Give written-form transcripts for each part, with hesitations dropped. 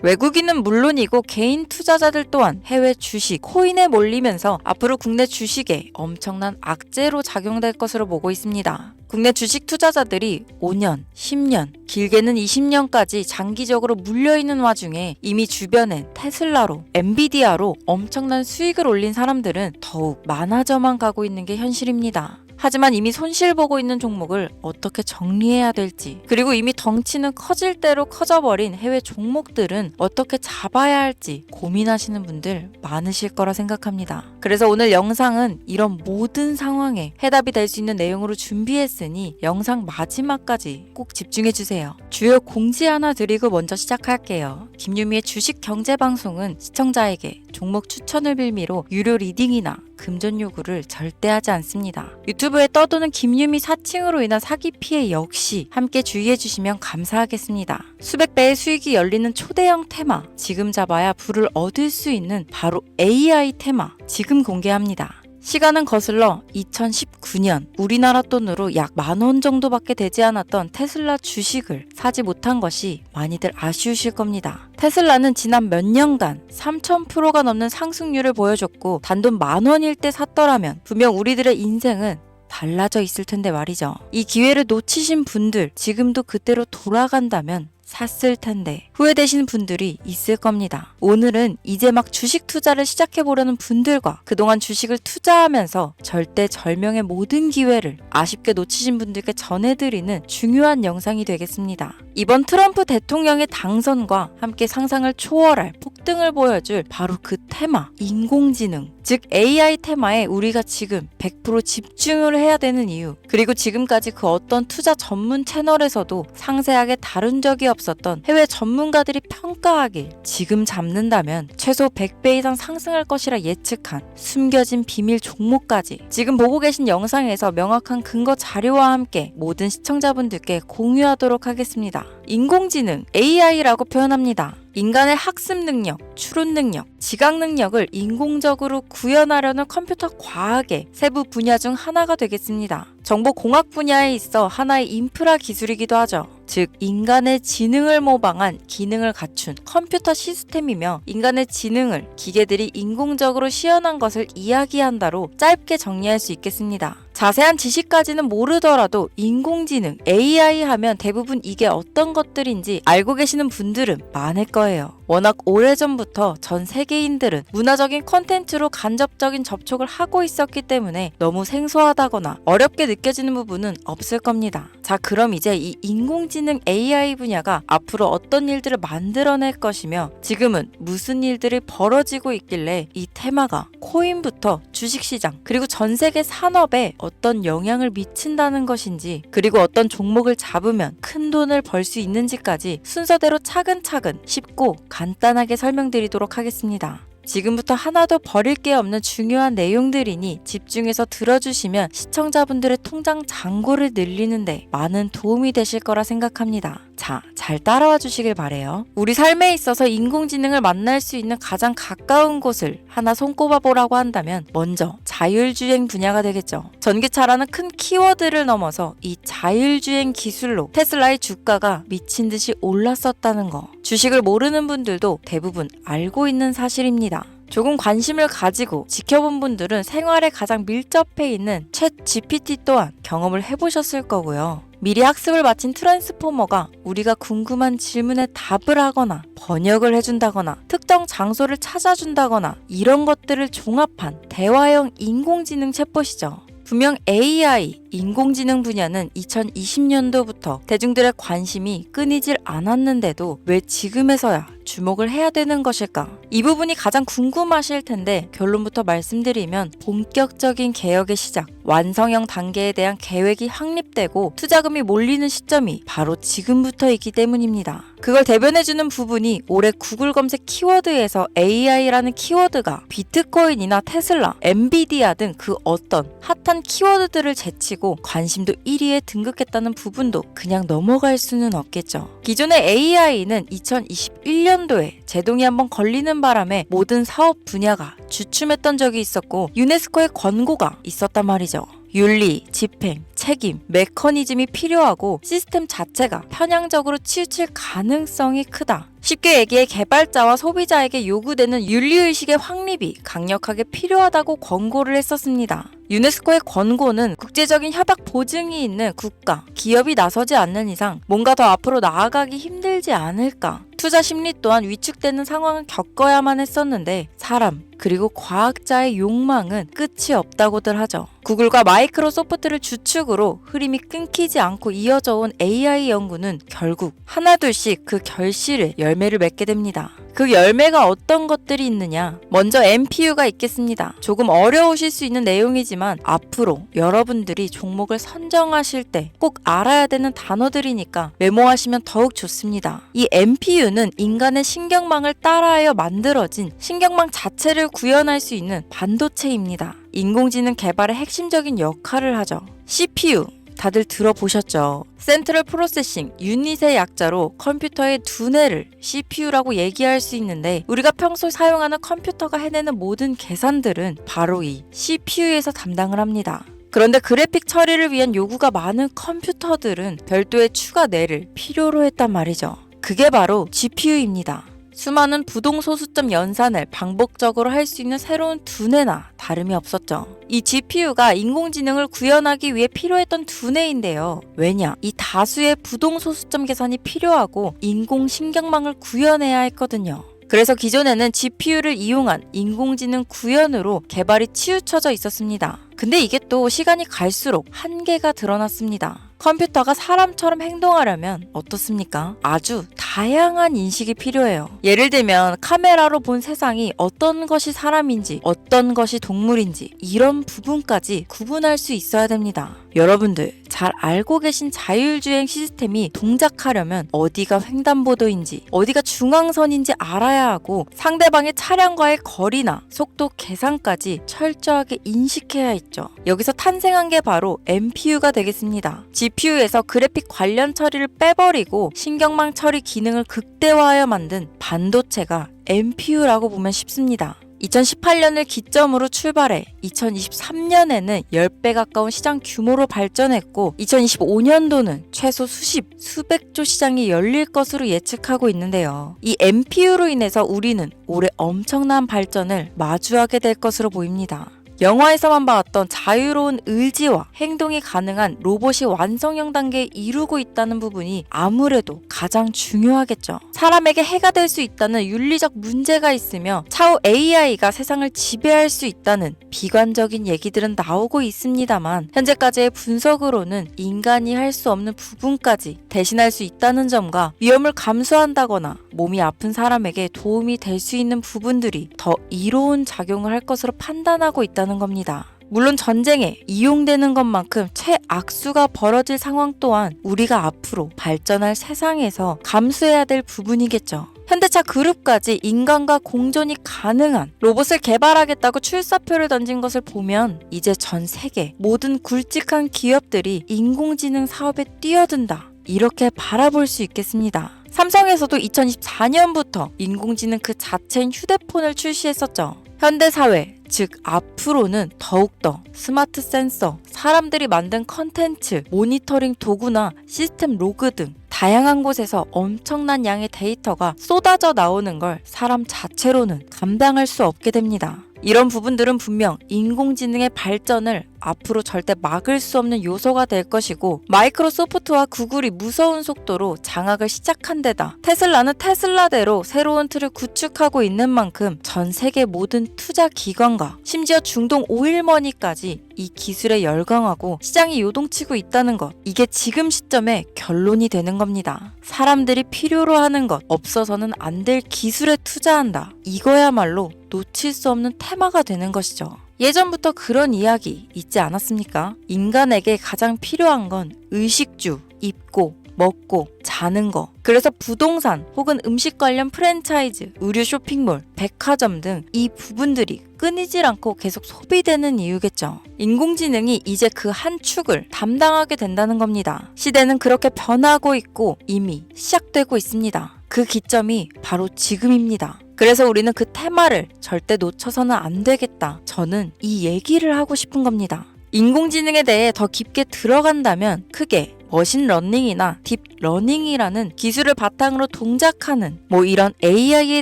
외국인은 물론이고 개인 투자자들 또한 해외 주식, 코인에 몰리면서 앞으로 국내 주식에 엄청난 악재로 작용될 것으로 보고 있습니다. 국내 주식 투자자들이 5년, 10년, 길게는 20년까지 장기적으로 물려있는 와중에 이미 주변엔 테슬라로, 엔비디아로 엄청난 수익을 올린 사람들은 더욱 많아져만 가고 있는 게 현실입니다. 하지만 이미 손실 보고 있는 종목을 어떻게 정리해야 될지, 그리고 이미 덩치는 커질 대로 커져버린 해외 종목들은 어떻게 잡아야 할지 고민하시는 분들 많으실 거라 생각합니다. 그래서 오늘 영상은 이런 모든 상황에 해답이 될 수 있는 내용으로 준비했으니 영상 마지막까지 꼭 집중해주세요. 주요 공지 하나 드리고 먼저 시작할게요. 김유미의 주식 경제 방송은 시청자에게 종목 추천을 빌미로 유료 리딩이나 금전 요구를 절대 하지 않습니다. 유튜브에 떠도는 김유미 사칭으로 인한 사기 피해 역시 함께 주의해 주시면 감사하겠습니다. 수백 배의 수익이 열리는 초대형 테마, 지금 잡아야 부를 얻을 수 있는 바로 AI 테마 지금 공개합니다. 시간은 거슬러 2019년 우리나라 돈으로 약 10,000원 정도밖에 되지 않았던 테슬라 주식을 사지 못한 것이 많이들 아쉬우실 겁니다. 테슬라는 지난 몇 년간 3000%가 넘는 상승률을 보여줬고 단돈 10,000원일 때 샀더라면 분명 우리들의 인생은 달라져 있을 텐데 말이죠. 이 기회를 놓치신 분들, 지금도 그때로 돌아간다면 샀을 텐데 후회되시는 분들이 있을 겁니다. 오늘은 이제 막 주식 투자를 시작해보려는 분들과 그동안 주식을 투자하면서 절대절명의 모든 기회를 아쉽게 놓치신 분들께 전해드리는 중요한 영상이 되겠습니다. 이번 트럼프 대통령의 당선과 함께 상상을 초월할 폭등을 보여줄 바로 그 테마, 인공지능, 즉 AI 테마에 우리가 지금 100% 집중을 해야 되는 이유, 그리고 지금까지 그 어떤 투자 전문 채널에서도 상세하게 다룬 적이 없었던 해외 전문가들이 평가하길 지금 잡는다면 최소 100배 이상 상승할 것이라 예측한 숨겨진 비밀 종목까지 지금 보고 계신 영상에서 명확한 근거 자료와 함께 모든 시청자분들께 공유하도록 하겠습니다. 인공지능, AI라고 표현합니다. 인간의 학습 능력, 추론 능력, 지각 능력을 인공적으로 구현하려는 컴퓨터 과학의 세부 분야 중 하나가 되겠습니다. 정보공학 분야에 있어 하나의 인프라 기술이기도 하죠. 즉 인간의 지능을 모방한 기능을 갖춘 컴퓨터 시스템이며 인간의 지능을 기계들이 인공적으로 시연한 것을 이야기한다로 짧게 정리할 수 있겠습니다. 자세한 지식까지는 모르더라도 인공지능, AI 하면 대부분 이게 어떤 것들인지 알고 계시는 분들은 많을 거예요. 워낙 오래전부터 전 세계인들은 문화적인 콘텐츠로 간접적인 접촉을 하고 있었기 때문에 너무 생소하다거나 어렵게 느껴지는 부분은 없을 겁니다. 자, 그럼 이제 이 인공지능 AI 분야가 앞으로 어떤 일들을 만들어낼 것이며 지금은 무슨 일들이 벌어지고 있길래 이 테마가 코인부터 주식시장 그리고 전 세계 산업에 어떤 영향을 미친다는 것인지, 그리고 어떤 종목을 잡으면 큰 돈을 벌 수 있는지까지 순서대로 차근차근 쉽고 간단하게 설명드리도록 하겠습니다. 지금부터 하나도 버릴 게 없는 중요한 내용들이니 집중해서 들어주시면 시청자분들의 통장 잔고를 늘리는데 많은 도움이 되실 거라 생각합니다. 자, 잘 따라와 주시길 바래요. 우리 삶에 있어서 인공지능을 만날 수 있는 가장 가까운 곳을 하나 손꼽아 보라고 한다면 먼저 자율주행 분야가 되겠죠. 전기차라는 큰 키워드를 넘어서 이 자율주행 기술로 테슬라의 주가가 미친 듯이 올랐었다는 거, 주식을 모르는 분들도 대부분 알고 있는 사실입니다. 조금 관심을 가지고 지켜본 분들은 생활에 가장 밀접해 있는 챗 GPT 또한 경험을 해보셨을 거고요. 미리 학습을 마친 트랜스포머가 우리가 궁금한 질문에 답을 하거나 번역을 해준다거나 특정 장소를 찾아준다거나 이런 것들을 종합한 대화형 인공지능 챗봇이죠. 분명 AI, 인공지능 분야는 2020년도부터 대중들의 관심이 끊이질 않았는데도 왜 지금에서야 주목을 해야 되는 것일까? 이 부분이 가장 궁금하실 텐데 결론부터 말씀드리면 본격적인 개혁의 시작, 완성형 단계에 대한 계획이 확립되고 투자금이 몰리는 시점이 바로 지금부터이기 때문입니다. 그걸 대변해주는 부분이 올해 구글 검색 키워드에서 AI라는 키워드가 비트코인이나 테슬라, 엔비디아 등 그 어떤 핫한 키워드들을 제치고 관심도 1위에 등극했다는 부분도 그냥 넘어갈 수는 없겠죠. 기존의 AI는 2021년도에 제동이 한번 걸리는 바람에 모든 사업 분야가 주춤했던 적이 있었고 유네스코의 권고가 있었단 말이죠. 윤리, 집행, 책임, 메커니즘이 필요하고 시스템 자체가 편향적으로 치우칠 가능성이 크다. 쉽게 얘기해 개발자와 소비자에게 요구되는 윤리의식의 확립이 강력하게 필요하다고 권고를 했었습니다. 유네스코의 권고는 국제적인 협약 보증이 있는 국가, 기업이 나서지 않는 이상 뭔가 더 앞으로 나아가기 힘들지 않을까. 투자 심리 또한 위축되는 상황을 겪어야만 했었는데 사람 그리고 과학자의 욕망은 끝이 없다고들 하죠. 구글과 마이크로소프트를 주축으로 흐름이 끊기지 않고 이어져 온 AI 연구는 결국 하나둘씩 그 결실을 열매를 맺게 됩니다. 그 열매가 어떤 것들이 있느냐? 먼저 NPU가 있겠습니다. 조금 어려우실 수 있는 내용이지만 앞으로 여러분들이 종목을 선정하실 때 꼭 알아야 되는 단어들이니까 메모하시면 더욱 좋습니다. 이 NPU는 인간의 신경망을 따라하여 만들어진 신경망 자체를 구현할 수 있는 반도체입니다. 인공지능 개발의 핵심적인 역할을 하죠. CPU 다들 들어보셨죠? 센트럴 프로세싱 유닛의 약자로 컴퓨터의 두뇌를 CPU라고 얘기할 수 있는데 우리가 평소 사용하는 컴퓨터가 해내는 모든 계산들은 바로 이 CPU에서 담당을 합니다. 그런데 그래픽 처리를 위한 요구가 많은 컴퓨터들은 별도의 추가 뇌를 필요로 했단 말이죠. 그게 바로 GPU입니다. 수많은 부동소수점 연산을 반복적으로 할 수 있는 새로운 두뇌나 다름이 없었죠. 이 GPU가 인공지능을 구현하기 위해 필요했던 두뇌인데요. 왜냐? 이 다수의 부동소수점 계산이 필요하고 인공신경망을 구현해야 했거든요. 그래서 기존에는 GPU를 이용한 인공지능 구현으로 개발이 치우쳐져 있었습니다. 근데 이게 또 시간이 갈수록 한계가 드러났습니다. 컴퓨터가 사람처럼 행동하려면 어떻습니까? 아주 다양한 인식이 필요해요. 예를 들면 카메라로 본 세상이 어떤 것이 사람인지 어떤 것이 동물인지 이런 부분까지 구분할 수 있어야 됩니다. 여러분들 잘 알고 계신 자율주행 시스템이 동작하려면 어디가 횡단보도인지 어디가 중앙선인지 알아야 하고 상대방의 차량과의 거리나 속도 계산까지 철저하게 인식해야 있죠. 여기서 탄생한 게 바로 NPU가 되겠습니다. GPU에서 그래픽 관련 처리를 빼버리고 신경망 처리 기능을 극대화하여 만든 반도체가 NPU라고 보면 쉽습니다. 2018년을 기점으로 출발해 2023년에는 10배 가까운 시장 규모로 발전했고 2025년도는 최소 수백조 시장이 열릴 것으로 예측하고 있는데요. 이 NPU로 인해서 우리는 올해 엄청난 발전을 마주하게 될 것으로 보입니다. 영화에서만 봤던 자유로운 의지와 행동이 가능한 로봇이 완성형 단계에 이르고 있다는 부분이 아무래도 가장 중요하겠죠. 사람에게 해가 될 수 있다는 윤리적 문제가 있으며 차후 AI가 세상을 지배할 수 있다는 비관적인 얘기들은 나오고 있습니다만 현재까지의 분석으로는 인간이 할 수 없는 부분까지 대신할 수 있다는 점과 위험을 감수한다거나 몸이 아픈 사람에게 도움이 될 수 있는 부분들이 더 이로운 작용을 할 것으로 판단하고 있다는 겁니다. 물론 전쟁에 이용되는 것만큼 최악수가 벌어질 상황 또한 우리가 앞으로 발전할 세상에서 감수해야 될 부분이겠죠. 현대차 그룹까지 인간과 공존이 가능한 로봇을 개발하겠다고 출사표를 던진 것을 보면 이제 전 세계 모든 굵직한 기업들이 인공지능 사업에 뛰어든다. 이렇게 바라볼 수 있겠습니다. 삼성에서도 2024년부터 인공지능 그 자체인 휴대폰을 출시했었죠. 현대사회, 즉 앞으로는 더욱더 스마트 센서, 사람들이 만든 컨텐츠, 모니터링 도구나 시스템 로그 등 다양한 곳에서 엄청난 양의 데이터가 쏟아져 나오는 걸 사람 자체로는 감당할 수 없게 됩니다. 이런 부분들은 분명 인공지능의 발전을 앞으로 절대 막을 수 없는 요소가 될 것이고 마이크로소프트와 구글이 무서운 속도로 장악을 시작한 데다 테슬라는 테슬라대로 새로운 틀을 구축하고 있는 만큼 전 세계 모든 투자 기관과 심지어 중동 오일머니까지 이 기술에 열광하고 시장이 요동치고 있다는 것, 이게 지금 시점에 결론이 되는 겁니다. 사람들이 필요로 하는 것, 없어서는 안 될 기술에 투자한다. 이거야말로 놓칠 수 없는 테마가 되는 것이죠. 예전부터 그런 이야기 있지 않았습니까? 인간에게 가장 필요한 건 의식주, 입고, 먹고, 자는 거. 그래서 부동산 혹은 음식 관련 프랜차이즈, 의류 쇼핑몰, 백화점 등 이 부분들이 끊이질 않고 계속 소비되는 이유겠죠. 인공지능이 이제 그 한 축을 담당하게 된다는 겁니다. 시대는 그렇게 변하고 있고 이미 시작되고 있습니다. 그 기점이 바로 지금입니다. 그래서 우리는 그 테마를 절대 놓쳐서는 안 되겠다. 저는 이 얘기를 하고 싶은 겁니다. 인공지능에 대해 더 깊게 들어간다면 크게 머신러닝이나 딥러닝이라는 기술을 바탕으로 동작하는 이런 AI에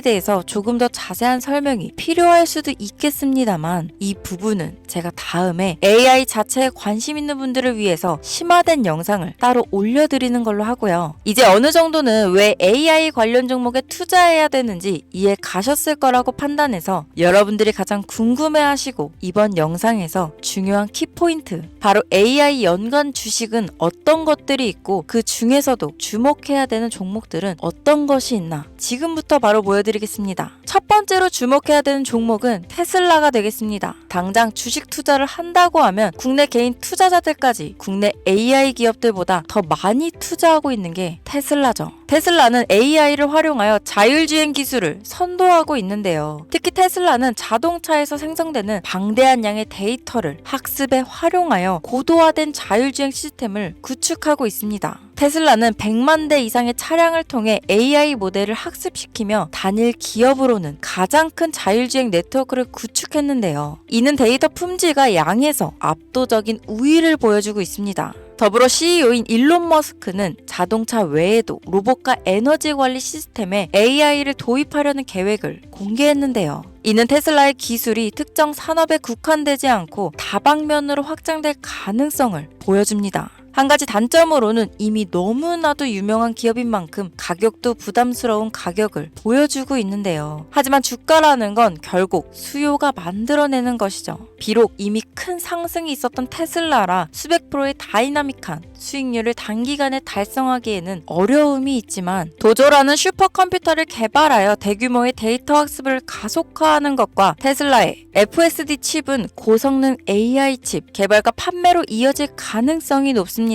대해서 조금 더 자세한 설명이 필요할 수도 있겠습니다만 이 부분은 제가 다음에 AI 자체에 관심 있는 분들을 위해서 심화된 영상을 따로 올려드리는 걸로 하고요. 이제 어느 정도는 왜 AI 관련 종목에 투자해야 되는지 이해 가셨을 거라고 판단해서 여러분들이 가장 궁금해하시고 이번 영상에서 중요한 키포인트, 바로 AI 연관 주식은 어떤 것들이 있고 그 중에서도 주목해야 되는 종목들은 어떤 것이 있나 지금부터 바로 보여드리겠습니다. 첫 번째로 주목해야 되는 종목은 테슬라가 되겠습니다. 당장 주식 투자를 한다고 하면 국내 개인 투자자들까지 국내 AI 기업들보다 더 많이 투자하고 있는 게 테슬라죠. 테슬라는 AI를 활용하여 자율주행 기술을 선도하고 있는데요. 특히 테슬라는 자동차에서 생성되는 방대한 양의 데이터를 학습에 활용하여 고도화된 자율주행 시스템을 구축하고 있습니다. 테슬라는 100만 대 이상의 차량을 통해 AI 모델을 학습시키며 단일 기업으로는 가장 큰 자율주행 네트워크를 구축했는데요. 이는 데이터 품질과 양에서 압도적인 우위를 보여주고 있습니다. 더불어 CEO인 일론 머스크는 자동차 외에도 로봇과 에너지 관리 시스템에 AI를 도입하려는 계획을 공개했는데요. 이는 테슬라의 기술이 특정 산업에 국한되지 않고 다방면으로 확장될 가능성을 보여줍니다. 한 가지 단점으로는 이미 너무나도 유명한 기업인 만큼 가격도 부담스러운 가격을 보여주고 있는데요. 하지만 주가라는 건 결국 수요가 만들어내는 것이죠. 비록 이미 큰 상승이 있었던 테슬라라 수백 프로의 다이나믹한 수익률을 단기간에 달성하기에는 어려움이 있지만 도조라는 슈퍼컴퓨터를 개발하여 대규모의 데이터 학습을 가속화하는 것과 테슬라의 FSD 칩은 고성능 AI 칩 개발과 판매로 이어질 가능성이 높습니다.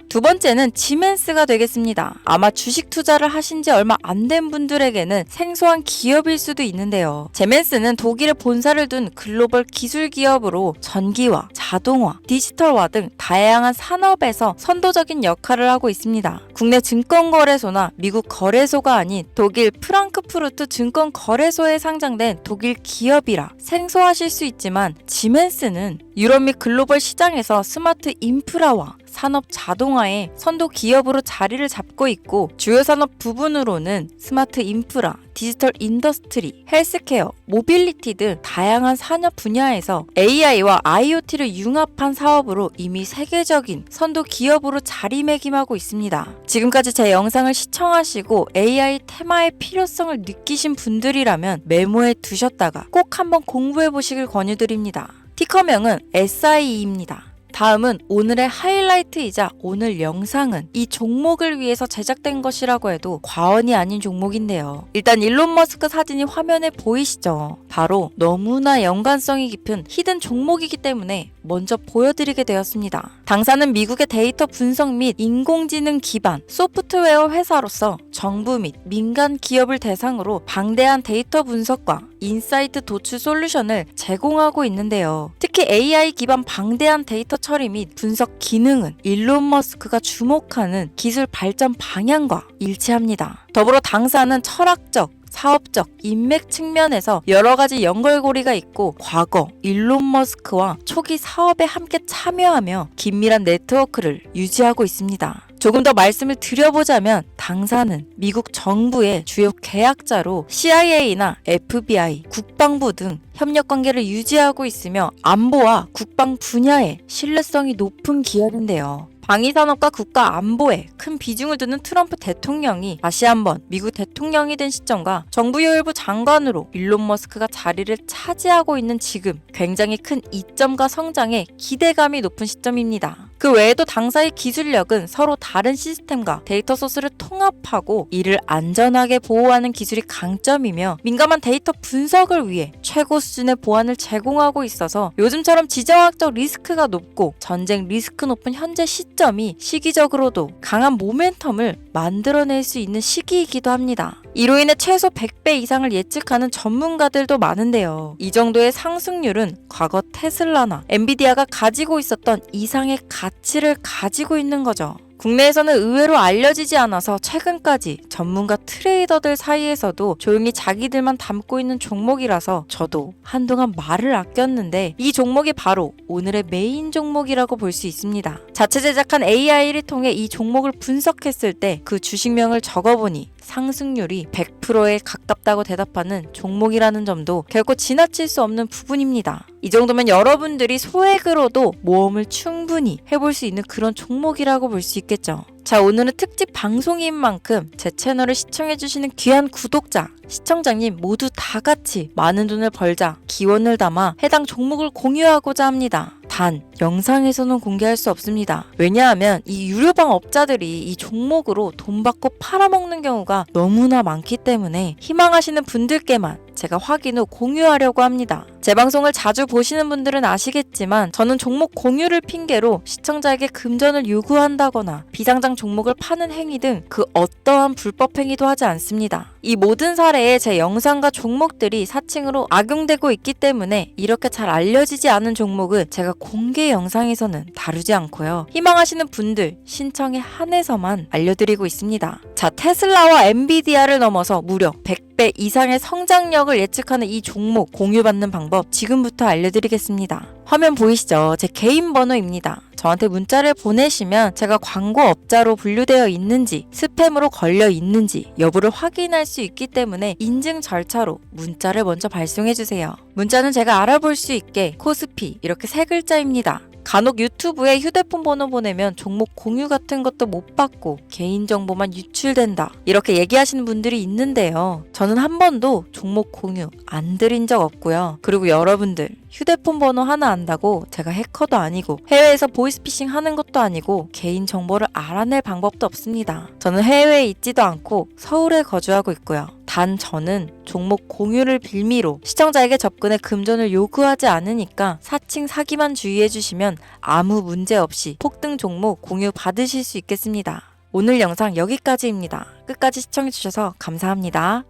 두 번째는 지멘스가 되겠습니다. 아마 주식 투자를 하신 지 얼마 안 된 분들에게는 생소한 기업일 수도 있는데요. 지멘스는 독일에 본사를 둔 글로벌 기술 기업으로 전기화, 자동화, 디지털화 등 다양한 산업에서 선도적인 역할을 하고 있습니다. 국내 증권거래소나 미국 거래소가 아닌 독일 프랑크푸르트 증권거래소에 상장된 독일 기업이라 생소하실 수 있지만 지멘스는 유럽 및 글로벌 시장에서 스마트 인프라와 산업 자동화의 선도 기업으로 자리를 잡고 있고 주요 산업 부분으로는 스마트 인프라, 디지털 인더스트리, 헬스케어, 모빌리티 등 다양한 산업 분야에서 AI와 IoT를 융합한 사업으로 이미 세계적인 선도 기업으로 자리매김하고 있습니다. 지금까지 제 영상을 시청하시고 AI 테마의 필요성을 느끼신 분들이라면 메모해 두셨다가 꼭 한번 공부해 보시길 권유드립니다. 티커명은 SIE입니다. 다음은 오늘의 하이라이트이자 오늘 영상은 이 종목을 위해서 제작된 것이라고 해도 과언이 아닌 종목인데요. 일단 일론 머스크 사진이 화면에 보이시죠? 바로 너무나 연관성이 깊은 히든 종목이기 때문에 먼저 보여드리게 되었습니다. 당사는 미국의 데이터 분석 및 인공지능 기반 소프트웨어 회사로서 정부 및 민간 기업을 대상으로 방대한 데이터 분석과 인사이트 도출 솔루션을 제공하고 있는데요. 특히 AI 기반 방대한 데이터 처리 및 분석 기능은 일론 머스크가 주목하는 기술 발전 방향과 일치합니다. 더불어 당사는 철학적, 사업적, 인맥 측면에서 여러 가지 연결고리가 있고 과거 일론 머스크와 초기 사업에 함께 참여하며 긴밀한 네트워크를 유지하고 있습니다. 조금 더 말씀을 드려보자면 당사는 미국 정부의 주요 계약자로 CIA나 FBI, 국방부 등 협력 관계를 유지하고 있으며 안보와 국방 분야에 신뢰성이 높은 기업인데요. 방위산업과 국가 안보에 큰 비중을 두는 트럼프 대통령이 다시 한번 미국 대통령이 된 시점과 정부요일부 장관으로 일론 머스크가 자리를 차지하고 있는 지금 굉장히 큰 이점과 성장에 기대감이 높은 시점입니다. 그 외에도 당사의 기술력은 서로 다른 시스템과 데이터 소스를 통합하고 이를 안전하게 보호하는 기술이 강점이며 민감한 데이터 분석을 위해 최고 수준의 보안을 제공하고 있어서 요즘처럼 지정학적 리스크가 높고 전쟁 리스크 높은 현재 시점이 시기적으로도 강한 모멘텀을 만들어낼 수 있는 시기이기도 합니다. 이로 인해 최소 100배 이상을 예측하는 전문가들도 많은데요. 이 정도의 상승률은 과거 테슬라나 엔비디아가 가지고 있었던 이상의 가치를 가지고 있는 거죠. 국내에서는 의외로 알려지지 않아서 최근까지 전문가 트레이더들 사이에서도 조용히 자기들만 담고 있는 종목이라서 저도 한동안 말을 아꼈는데 이 종목이 바로 오늘의 메인 종목이라고 볼 수 있습니다. 자체 제작한 AI를 통해 이 종목을 분석했을 때 그 주식명을 적어보니 상승률이 100%에 가깝다고 대답하는 종목이라는 점도 결코 지나칠 수 없는 부분입니다. 이 정도면 여러분들이 소액으로도 모험을 충분히 해볼 수 있는 그런 종목이라고 볼 수 있겠죠. 자, 오늘은 특집 방송인 만큼 제 채널을 시청해주시는 귀한 구독자, 시청자님 모두 다 같이 많은 돈을 벌자 기원을 담아 해당 종목을 공유하고자 합니다. 단, 영상에서는 공개할 수 없습니다. 왜냐하면 이 유료방 업자들이 이 종목으로 돈 받고 팔아먹는 경우가 너무나 많기 때문에 희망하시는 분들께만 제가 확인 후 공유하려고 합니다. 제 방송을 자주 보시는 분들은 아시겠지만 저는 종목 공유를 핑계로 시청자에게 금전을 요구한다거나 비상장 종목을 파는 행위 등 그 어떠한 불법 행위도 하지 않습니다. 이 모든 사례에 제 영상과 종목들이 사칭으로 악용되고 있기 때문에 이렇게 잘 알려지지 않은 종목은 제가 공개 영상에서는 다루지 않고요. 희망하시는 분들 신청에 한해서만 알려드리고 있습니다. 자, 테슬라와 엔비디아를 넘어서 무려 100배 이상의 성장력을 예측하는 이 종목 공유받는 방법 지금부터 알려드리겠습니다. 화면 보이시죠? 제 개인 번호입니다. 저한테 문자를 보내시면 제가 광고업자로 분류되어 있는지 스팸으로 걸려 있는지 여부를 확인할 수 있기 때문에 인증 절차로 문자를 먼저 발송해주세요. 문자는 제가 알아볼 수 있게 코스피 이렇게 세 글자입니다. 간혹 유튜브에 휴대폰 번호 보내면 종목 공유 같은 것도 못 받고 개인정보만 유출된다 이렇게 얘기하시는 분들이 있는데요. 저는 한 번도 종목 공유 안 드린 적 없고요. 그리고 여러분들 휴대폰 번호 하나 안다고 제가 해커도 아니고 해외에서 보이스피싱 하는 것도 아니고 개인정보를 알아낼 방법도 없습니다. 저는 해외에 있지도 않고 서울에 거주하고 있고요. 단 저는 종목 공유를 빌미로 시청자에게 접근해 금전을 요구하지 않으니까 사칭 사기만 주의해 주시면 아무 문제 없이 폭등 종목 공유 받으실 수 있겠습니다. 오늘 영상 여기까지입니다. 끝까지 시청해 주셔서 감사합니다.